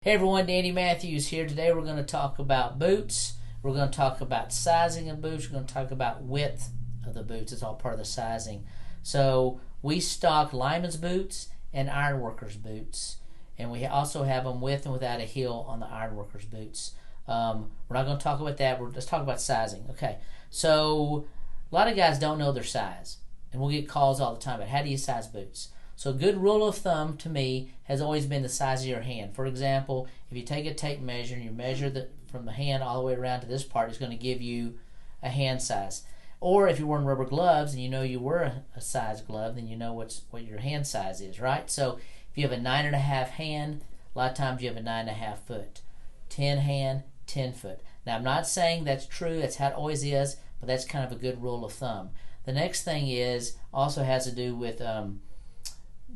Hey everyone, Danny Matthews here. Today we're going to talk about boots. We're going to talk about sizing of boots. We're going to talk about width of the boots. It's all part of the sizing. So we stock lineman's boots and ironworkers boots. And we also have them with and without a heel on the ironworkers boots. We're not going to talk about that. Let's talk about sizing. Okay, so a lot of guys don't know their size. And we'll get calls all the time about how do you size boots. So a good rule of thumb to me has always been the size of your hand. For example, if you take a tape measure and you measure from the hand all the way around to this part, it's going to give you a hand size. Or if you're wearing rubber gloves and you know you wear a size glove, then you know what your hand size is, right? So if you have a 9.5 hand, a lot of times you have a 9.5 foot. 10 hand, 10 foot. Now I'm not saying that's true, that's how it always is, but that's kind of a good rule of thumb. The next thing also has to do with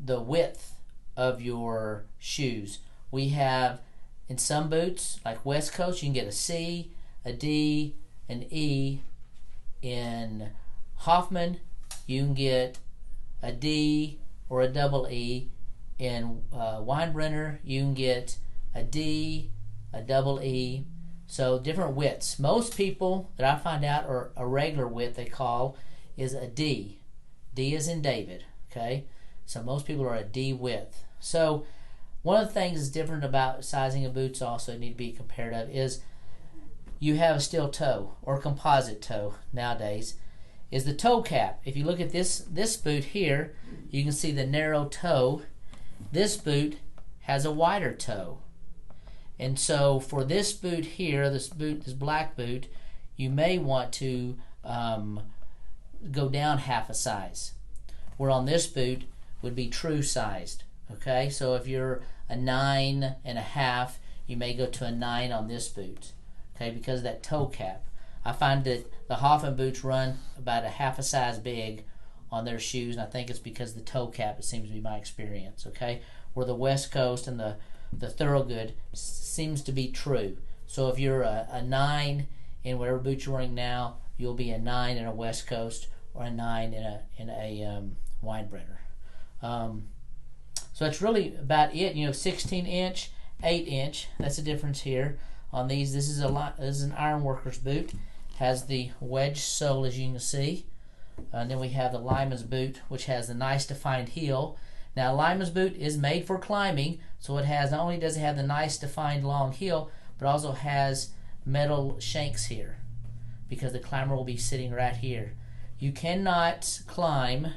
the width of your shoes. We have in some boots, like West Coast, you can get a C, a D, an E. In Hoffman, you can get a D or a double E. In Weinbrenner, you can get a D, a double E. So different widths. Most people that I find out are a regular width they call is a D. D is in David, okay? So most people are a D width. So one of the things that's different about sizing of boots also need to be comparative is you have a steel toe or composite toe nowadays is the toe cap. If you look at this boot here, you can see the narrow toe. This boot has a wider toe. And so for this boot here, this black boot, you may want to go down half a size. Where on this boot would be true sized. Okay, so if you're a 9.5, you may go to a 9 on this boot. Okay, because of that toe cap. I find that the Hoffman boots run about a half a size big on their shoes, and I think it's because of the toe cap. It seems to be my experience. Okay, where the West Coast and the Thorogood seems to be true. So if you're a 9 in whatever boot you're wearing now, you'll be a 9 in a West Coast or a 9 in a Weinbrenner. So that's really about it. 16 inch, 8 inch. That's the difference here on these. This is an ironworker's boot. Has the wedge sole, as you can see. And then we have the lineman's boot, which has the nice defined heel. Now, a lineman's boot is made for climbing, so it has not only does it have the nice defined long heel, but also has metal shanks here, because the climber will be sitting right here. You cannot climb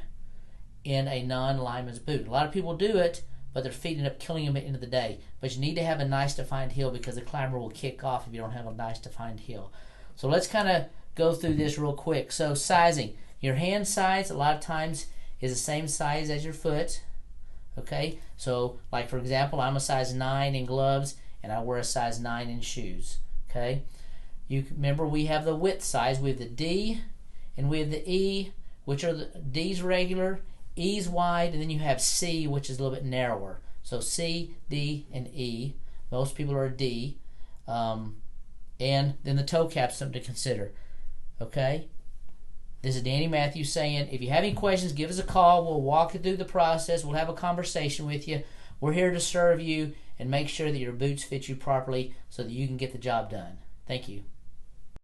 in a non-lineman's boot. A lot of people do it, but their feet end up killing them at the end of the day. But you need to have a nice defined heel because the climber will kick off if you don't have a nice defined heel. So let's kind of go through this real quick. So sizing. Your hand size a lot of times is the same size as your foot. Okay, so like for example, I'm a size 9 in gloves and I wear a size 9 in shoes. Okay, you remember we have the width size. We have the D and we have the E, which are the D's regular, E's wide, and then you have C, which is a little bit narrower. So C, D, and E. Most people are a D. And then the toe cap's something to consider. Okay? This is Danny Matthews saying, if you have any questions, give us a call. We'll walk you through the process. We'll have a conversation with you. We're here to serve you and make sure that your boots fit you properly so that you can get the job done. Thank you.